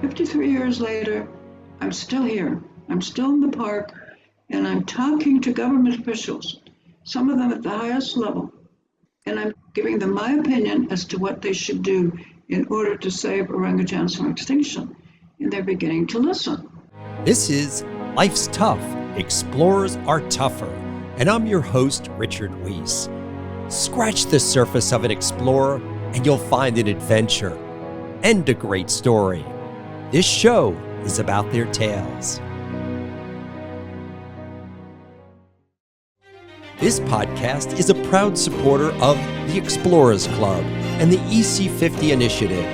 53 years later, I'm still here. I'm still in the park, and I'm talking to government officials, some of them at the highest level, and I'm giving them my opinion as to what they should do in order to save orangutans from extinction. And they're beginning to listen. This is Life's Tough, Explorers Are Tougher, and I'm your host, Richard Weiss. Scratch the surface of an explorer, and you'll find an adventure and a great story. This show is about their tales. This podcast is a proud supporter of the Explorers Club and the EC50 initiative,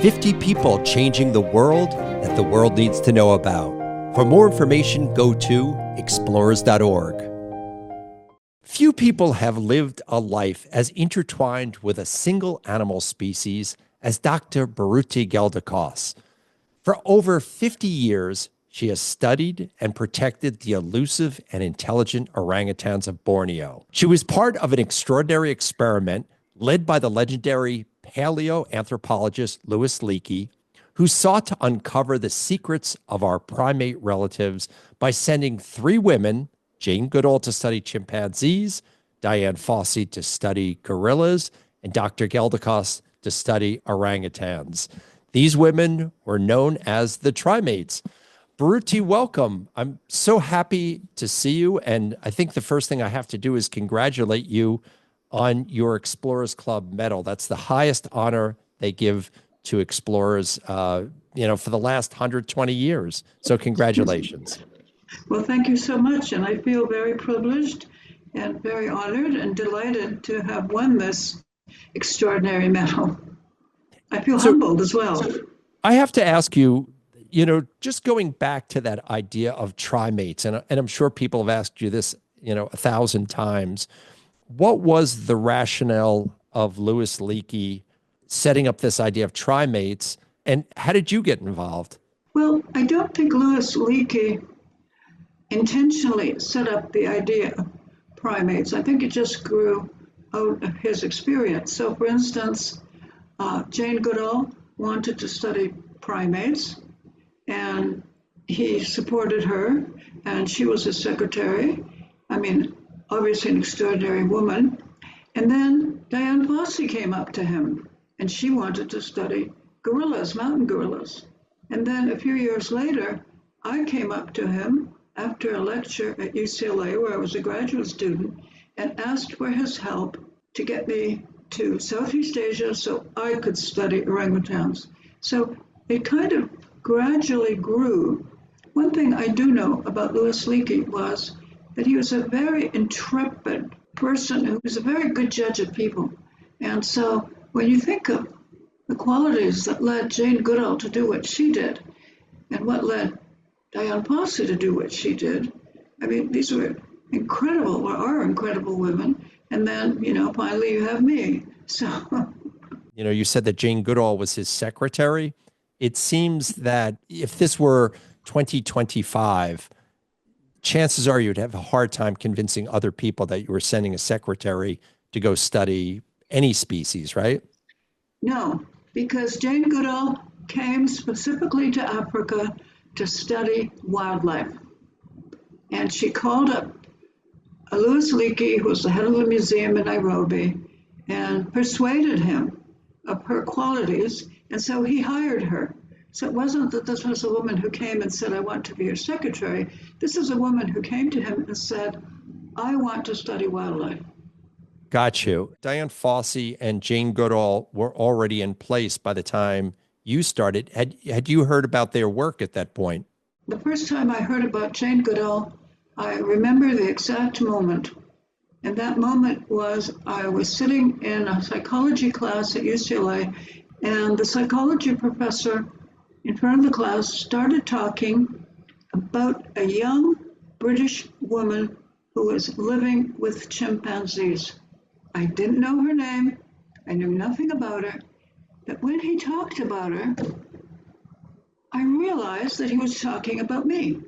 50 people changing the world that the world needs to know about. For more information, go to explorers.org. Few people have lived a life as intertwined with a single animal species as Dr. Birute Galdikas. For over 50 years, she has studied and protected the elusive and intelligent orangutans of Borneo. She was part of an extraordinary experiment led by the legendary paleoanthropologist Louis Leakey, who sought to uncover the secrets of our primate relatives by sending 3 women, Jane Goodall to study chimpanzees, Dian Fossey to study gorillas, and Dr. Galdikas to study orangutans. These women were known as the Trimates. Birute, welcome. I'm so happy to see you, and I think the first thing I have to do is congratulate you on your Explorers Club medal. That's the highest honor they give to explorers, for the last 120 years. So congratulations. Well, thank you so much, and I feel very privileged and very honored and delighted to have won this extraordinary medal. I feel humbled as well. I have to ask you, just going back to that idea of trimates, and I'm sure people have asked you this, 1,000 times, what was the rationale of Louis Leakey setting up this idea of trimates, and how did you get involved? Well, I don't think Louis Leakey intentionally set up the idea of primates. I think it just grew out of his experience. So, for instance, Jane Goodall wanted to study primates, and he supported her, and she was his secretary. I mean, obviously an extraordinary woman. And then Dian Fossey came up to him, and she wanted to study gorillas, mountain gorillas. And then a few years later, I came up to him after a lecture at UCLA, where I was a graduate student, and asked for his help to get me to Southeast Asia so I could study orangutans. So it kind of gradually grew. One thing I do know about Louis Leakey was that he was a very intrepid person who was a very good judge of people. And so when you think of the qualities that led Jane Goodall to do what she did, and what led Dian Fossey to do what she did, I mean, these were incredible, or are incredible women. And then, finally you have me. So, you said that Jane Goodall was his secretary. It seems that if this were 2025, chances are you'd have a hard time convincing other people that you were sending a secretary to go study any species, right? No, because Jane Goodall came specifically to Africa to study wildlife. And she called up Louis Leakey, who was the head of the museum in Nairobi, and persuaded him of her qualities. And so he hired her. So it wasn't that this was a woman who came and said, I want to be your secretary. This is a woman who came to him and said, I want to study wildlife. Got you. Dian Fossey and Jane Goodall were already in place by the time you started. Had you heard about their work at that point? The first time I heard about Jane Goodall, I remember the exact moment. And that moment was I was sitting in a psychology class at UCLA, and the psychology professor in front of the class started talking about a young British woman who was living with chimpanzees. I didn't know her name. I knew nothing about her. But when he talked about her, I realized that he was talking about me.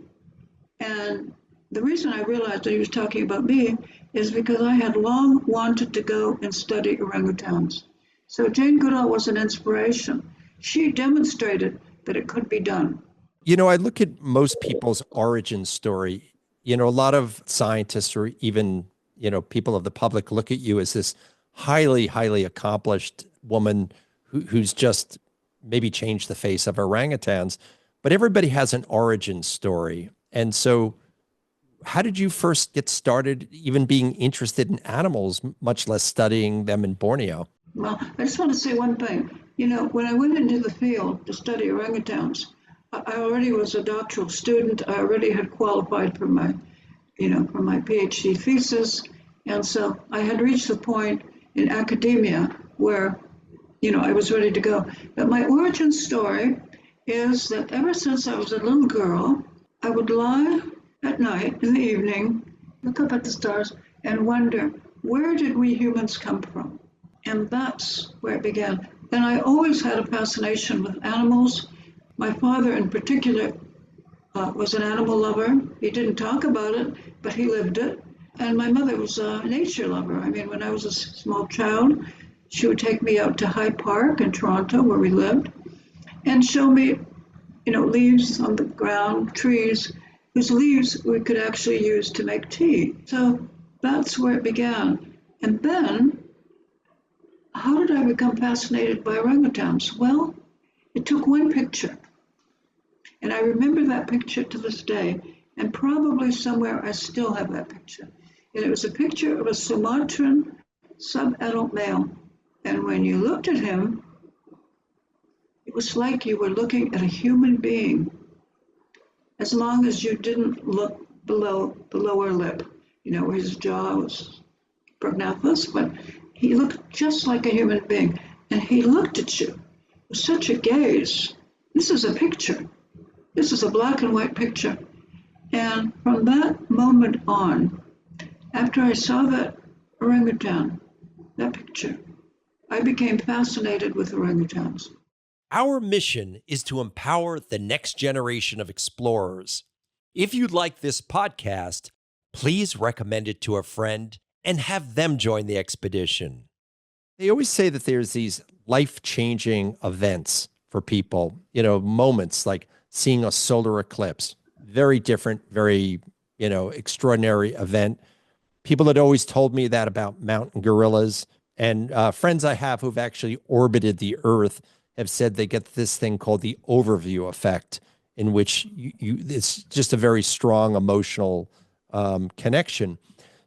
And the reason I realized that he was talking about me is because I had long wanted to go and study orangutans. So Jane Goodall was an inspiration. She demonstrated that it could be done. You know, I look at most people's origin story. You know, a lot of scientists or even, you know, people of the public look at you as this highly, highly accomplished woman who's just maybe changed the face of orangutans. But everybody has an origin story. And so, how did you first get started even being interested in animals, much less studying them in Borneo? Well, I just want to say one thing. You know, when I went into the field to study orangutans, I already was a doctoral student. I already had qualified for my, for my PhD thesis. And so I had reached the point in academia where, I was ready to go. But my origin story is that ever since I was a little girl, I would lie at night in the evening, look up at the stars, and wonder, where did we humans come from? And that's where it began. And I always had a fascination with animals. My father, in particular, was an animal lover. He didn't talk about it, but he lived it. And my mother was a nature lover. I mean, when I was a small child, she would take me out to Hyde Park in Toronto, where we lived, and show me, leaves on the ground, trees, whose leaves we could actually use to make tea. So that's where it began. And then, how did I become fascinated by orangutans? Well, it took one picture. And I remember that picture to this day. And probably somewhere I still have that picture. And it was a picture of a Sumatran sub-adult male. And when you looked at him, it was like you were looking at a human being, as long as you didn't look below the lower lip, where his jaw was prognathous, but he looked just like a human being. And he looked at you with such a gaze. This is a picture. This is a black and white picture. And from that moment on, after I saw that orangutan, that picture, I became fascinated with orangutans. Our mission is to empower the next generation of explorers. If you like this podcast, please recommend it to a friend and have them join the expedition. They always say that there's these life-changing events for people, moments like seeing a solar eclipse. Very different, very, extraordinary event. People had always told me that about mountain gorillas. And friends I have who've actually orbited the Earth have said they get this thing called the overview effect, in which it's just a very strong emotional connection.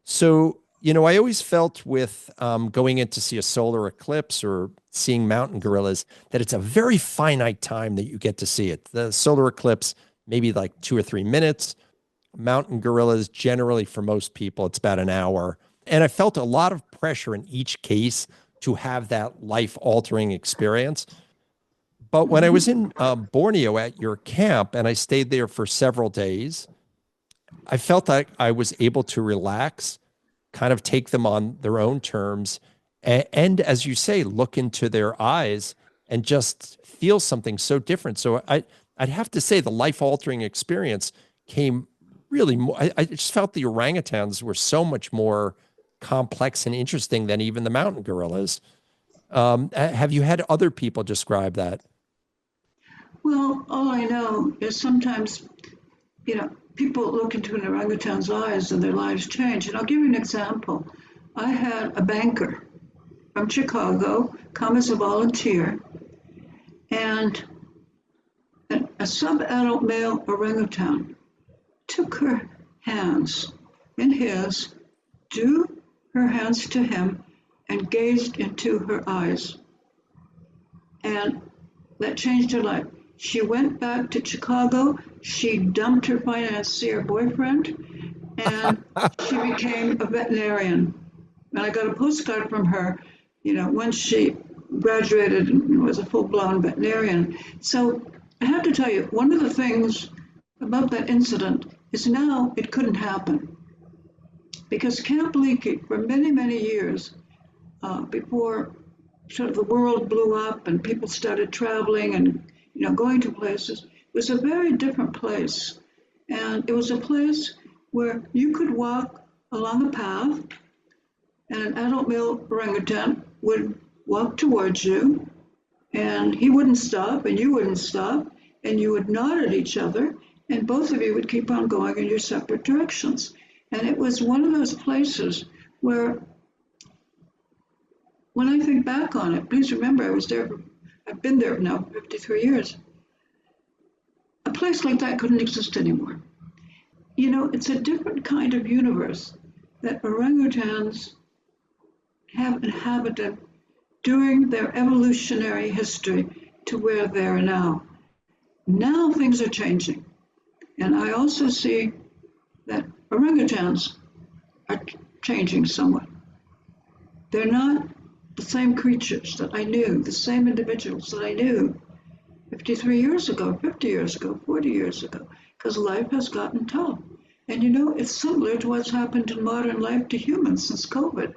So, I always felt with going in to see a solar eclipse or seeing mountain gorillas that it's a very finite time that you get to see it. The solar eclipse, maybe like 2 or 3 minutes. Mountain gorillas, generally for most people, it's about an hour. And I felt a lot of pressure in each case to have that life-altering experience. But when I was in Borneo at your camp, and I stayed there for several days, I felt like I was able to relax, kind of take them on their own terms, and as you say, look into their eyes and just feel something so different. So I'd have to say the life-altering experience came really more. I just felt the orangutans were so much more complex and interesting than even the mountain gorillas. Have you had other people describe that? Well, all I know is sometimes, people look into an orangutan's eyes and their lives change. And I'll give you an example. I had a banker from Chicago come as a volunteer, and a sub-adult male orangutan took her hands in his, drew her hands to him, and gazed into her eyes. And that changed her life. She went back to Chicago. She dumped her financier boyfriend, and she became a veterinarian. And I got a postcard from her, when she graduated and was a full-blown veterinarian. So I have to tell you, one of the things about that incident is now it couldn't happen. Because Camp Leakey, for many, many years, before sort of the world blew up and people started traveling and going to places, it was a very different place. And it was a place where you could walk along a path and an adult male orangutan would walk towards you, and he wouldn't stop and you wouldn't stop. and you would nod at each other, and both of you would keep on going in your separate directions. And it was one of those places where, when I think back on it, please remember I've been there now 53 years. A place like that couldn't exist anymore. It's a different kind of universe that orangutans have inhabited during their evolutionary history to where they are now. Now things are changing. And I also see that orangutans are changing somewhat. They're not the same creatures that I knew, the same individuals that I knew 53 years ago, 50 years ago, 40 years ago, because life has gotten tough. And it's similar to what's happened in modern life to humans since COVID.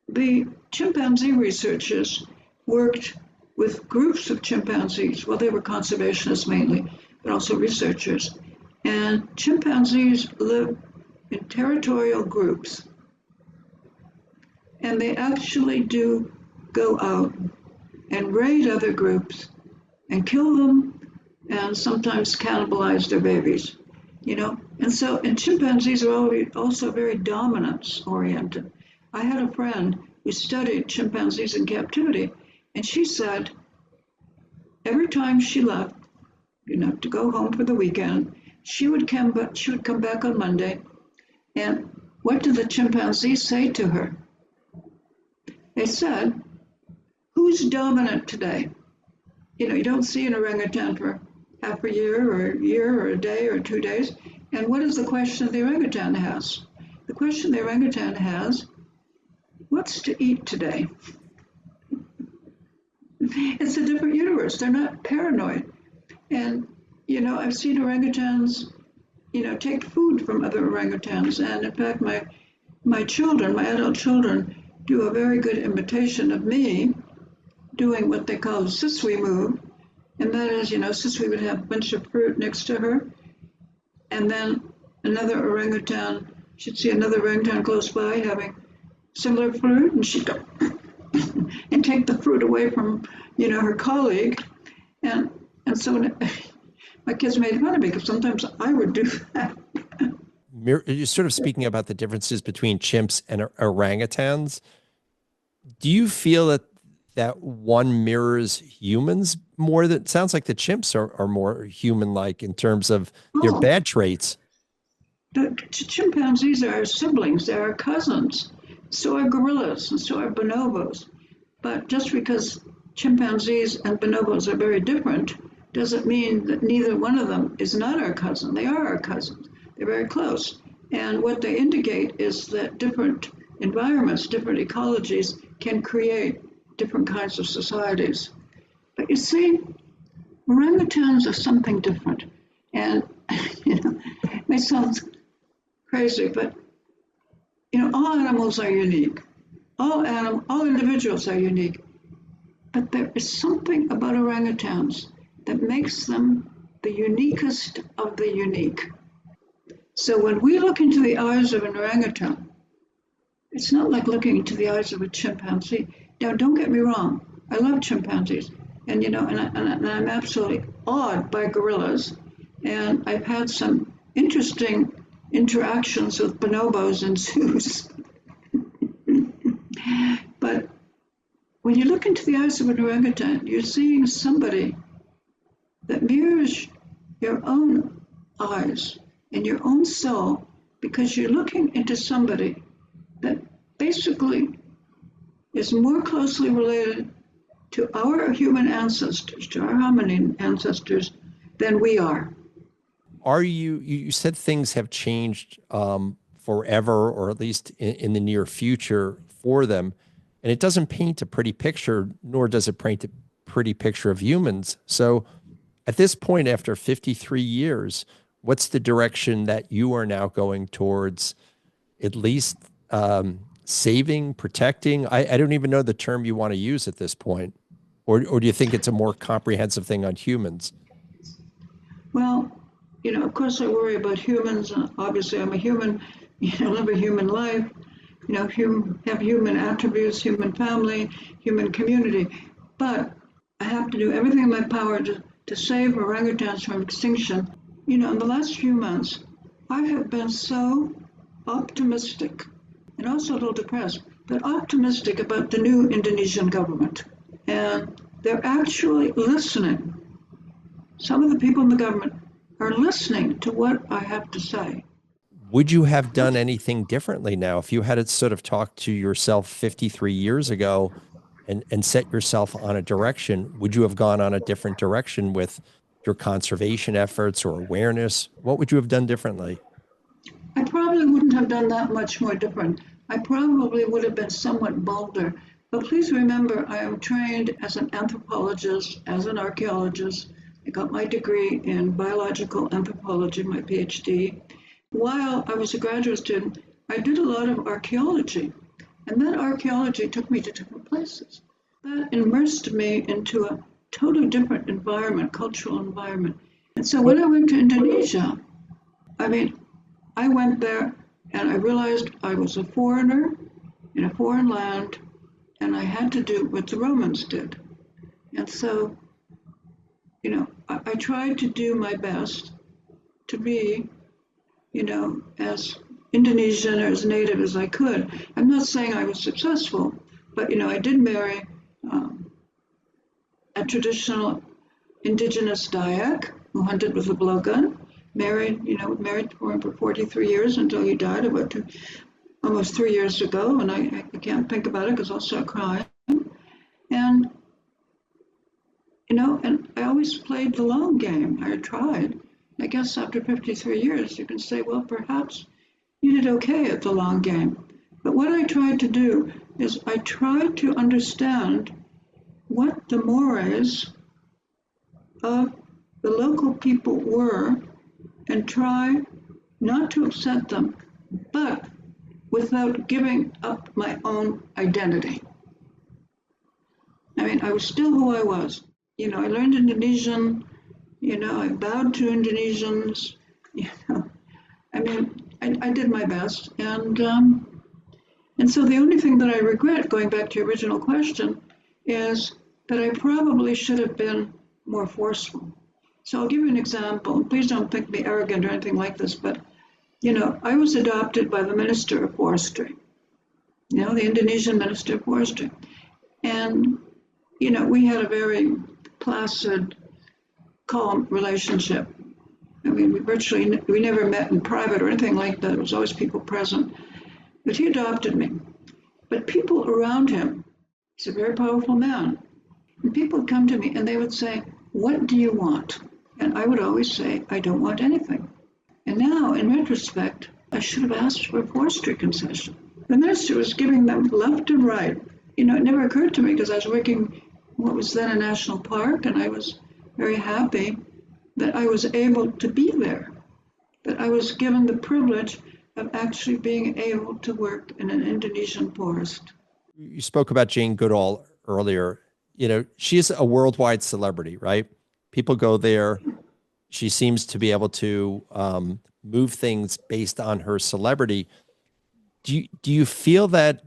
The chimpanzee researchers worked with groups of chimpanzees. Well, they were conservationists mainly, but also researchers. And chimpanzees live in territorial groups. And they actually do go out and raid other groups and kill them and sometimes cannibalize their babies, And chimpanzees are also very dominance-oriented. I had a friend who studied chimpanzees in captivity, and she said every time she left, to go home for the weekend, she would come back on Monday, and what did the chimpanzees say to her? They said, "Who's dominant today?" You don't see an orangutan for half a year or a day or 2 days. And what is the question the orangutan has? The question the orangutan has, what's to eat today? It's a different universe. They're not paranoid. And, I've seen orangutans, take food from other orangutans. And in fact, my adult children, do a very good imitation of me doing what they call the Siswi move. And that is, Siswi would have a bunch of fruit next to her. And then another orangutan, she'd see another orangutan close by having similar fruit, and she'd go and take the fruit away from, her colleague. And so my kids made fun of me because sometimes I would do that. You're sort of speaking about the differences between chimps and orangutans. Do you feel that one mirrors humans more? That sounds like the chimps are more human-like in terms of their bad traits. The chimpanzees are our siblings, they're our cousins. So are gorillas, and so are bonobos. But just because chimpanzees and bonobos are very different doesn't mean that neither one of them is not our cousin. They are our cousins. They're very close. And what they indicate is that different environments, different ecologies can create different kinds of societies. But you see, orangutans are something different. And, it may sound crazy, but, all animals are unique. All individuals are unique. But there is something about orangutans that makes them the uniquest of the unique. So when we look into the eyes of an orangutan, it's not like looking into the eyes of a chimpanzee. Now, don't get me wrong. I love chimpanzees, and and I'm absolutely awed by gorillas, and I've had some interesting interactions with bonobos and zoos. But when you look into the eyes of an orangutan, you're seeing somebody that mirrors your own eyes and your own soul, because you're looking into somebody that basically is more closely related to our human ancestors, to our hominin ancestors, than we are. You said things have changed forever, or at least in the near future for them, and it doesn't paint a pretty picture, nor does it paint a pretty picture of humans. So at this point, after 53 years, what's the direction that you are now going towards, at least saving, protecting? I don't even know the term you want to use at this point. Or do you think it's a more comprehensive thing on humans? Well, of course I worry about humans. Obviously, I'm a human, live a human life, have human attributes, human family, human community. But I have to do everything in my power to to save orangutans from extinction, in the last few months, I have been so optimistic and also a little depressed, but optimistic about the new Indonesian government. And they're actually listening. Some of the people in the government are listening to what I have to say. Would you have done anything differently now if you had to sort of talk to yourself 53 years ago and set yourself on a direction? Would you have gone on a different direction with your conservation efforts or awareness? What would you have done differently? I probably wouldn't have done that much more different. I probably would have been somewhat bolder. But please remember, I am trained as an anthropologist, as an archaeologist. I got my degree in biological anthropology, my PhD. While I was a graduate student, I did a lot of archaeology. And that archaeology took me to different places. That immersed me into a totally different environment, cultural environment. And so when I went to Indonesia, I went there and I realized I was a foreigner in a foreign land, and I had to do what the Romans did. And so, I tried to do my best to be, as Indonesian or as native as I could. I'm not saying I was successful, but, I did marry a traditional indigenous Dayak who hunted with a blowgun. Married for him for 43 years until he died almost 3 years ago, and I can't think about it because I'll start crying. And, and I always played the long game. I tried. I guess after 53 years, you can say, well, perhaps you did okay at the long game. But what I tried to do is I tried to understand what the mores of the local people were and try not to upset them, but without giving up my own identity. I was still who I was. I learned Indonesian, I bowed to Indonesians, I did my best. And so the only thing that I regret, going back to your original question, is that I probably should have been more forceful. So I'll give you an example. Please don't think me arrogant or anything like this, but, I was adopted by the Minister of Forestry, the Indonesian Minister of Forestry. And, we had a very placid, calm relationship. We never met in private or anything like that. There was always people present. But he adopted me. But people around him, he's a very powerful man. And people would come to me and they would say, what do you want? And I would always say, I don't want anything. And now, in retrospect, I should have asked for a forestry concession. The minister was giving them left and right. It never occurred to me because I was working what was then a national park, and I was very happy that I was able to be there, that I was given the privilege of actually being able to work in an Indonesian forest. You spoke about Jane Goodall earlier. She's a worldwide celebrity, right? People go there. She seems to be able to move things based on her celebrity. Do you feel that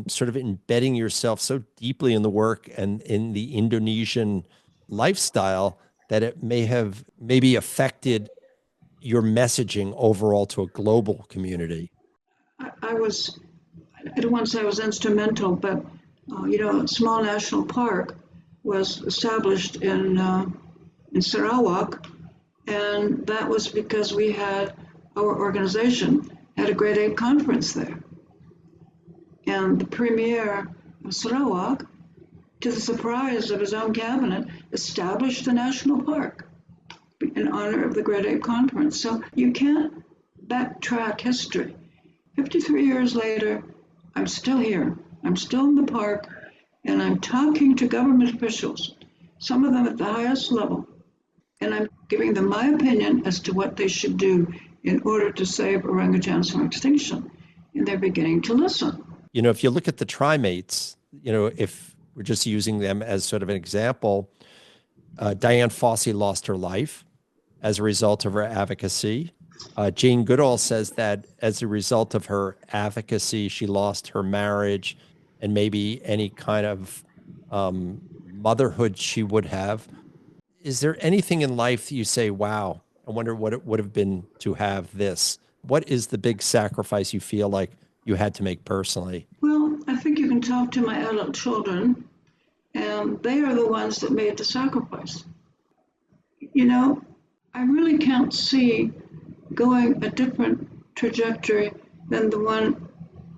sort of embedding yourself so deeply in the work and in the Indonesian lifestyle that it may have maybe affected your messaging overall to a global community? I don't want to say I was instrumental, but a small national park was established in Sarawak, and that was because we had our organization had a Great Ape Conference there. And the premier of Sarawak, to the surprise of his own cabinet, established the national park in honor of the Great Ape Conference. So you can't backtrack history. 53 years later, I'm still here. I'm still in the park, and I'm talking to government officials, some of them at the highest level, and I'm giving them my opinion as to what they should do in order to save orangutans from extinction. And they're beginning to listen. If you look at the Trimates, if we're just using them as sort of an example, Dian Fossey lost her life as a result of her advocacy. Jane Goodall says that as a result of her advocacy, she lost her marriage and maybe any kind of motherhood she would have. Is there anything in life that you say, wow, I wonder what it would have been to have this? What is the big sacrifice you feel like you had to make personally? Well, I think you can talk to my adult children, and they are the ones that made the sacrifice. You know, I really can't see going a different trajectory than the one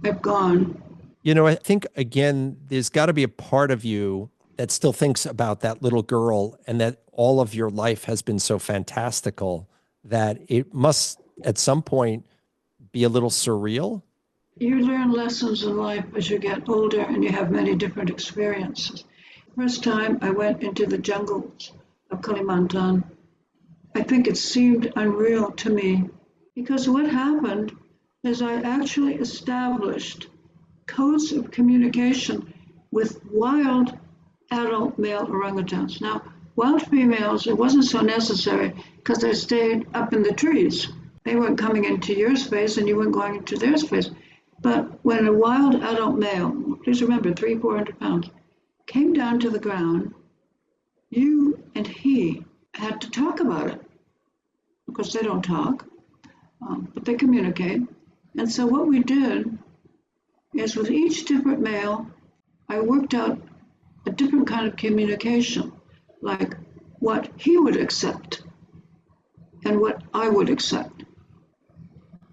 I've gone. You know, I think, again, there's got to be a part of you that still thinks about that little girl and that all of your life has been so fantastical that it must, at some point, be a little surreal. You learn lessons in life as you get older and you have many different experiences. First time I went into the jungles of Kalimantan, I think it seemed unreal to me because what happened is I actually established codes of communication with wild adult male orangutans. Now, wild females, it wasn't so necessary because they stayed up in the trees. They weren't coming into your space and you weren't going into their space. But when a wild adult male, please remember 300-400 pounds, came down to the ground, you and he had to talk about it because they don't talk, but they communicate. And so what we did is with each different male, I worked out a different kind of communication, like what he would accept and what I would accept.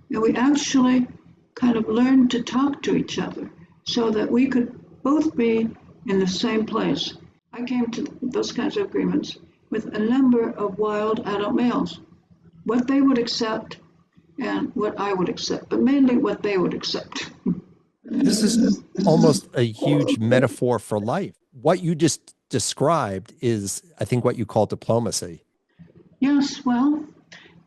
And we actually kind of learned to talk to each other so that we could both be in the same place. I came to those kinds of agreements with a number of wild adult males, what they would accept and what I would accept, but mainly what they would accept. This is almost a huge metaphor for life. What you just described is, I think, what you call diplomacy. Yes, well,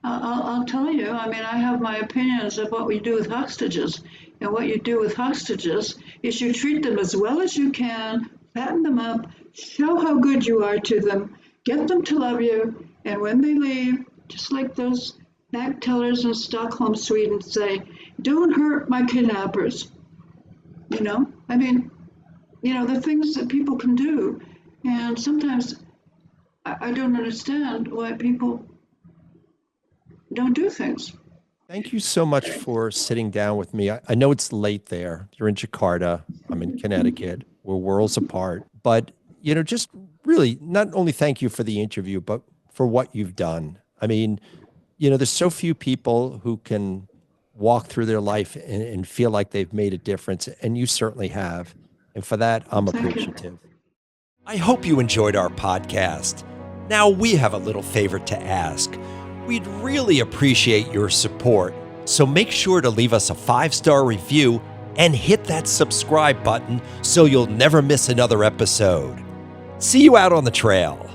I'll tell you, I mean, I have my opinions of what we do with hostages. And what you do with hostages is you treat them as well as you can, fatten them up, show how good you are to them, get them to love you, and when they leave, just like those bank tellers in Stockholm, Sweden say, don't hurt my kidnappers. You know, I mean, you know, the things that people can do. And sometimes I don't understand why people don't do things. Thank you so much for sitting down with me. I know it's late there. You're in Jakarta. I'm in Connecticut. We're worlds apart. But, you know, just really not only thank you for the interview, but for what you've done. I mean, you know, there's so few people who can walk through their life and feel like they've made a difference. And you certainly have. And for that, I'm appreciative. I hope you enjoyed our podcast. Now we have a little favor to ask. We'd really appreciate your support, so make sure to leave us a 5-star review and hit that subscribe button so you'll never miss another episode. See you out on the trail.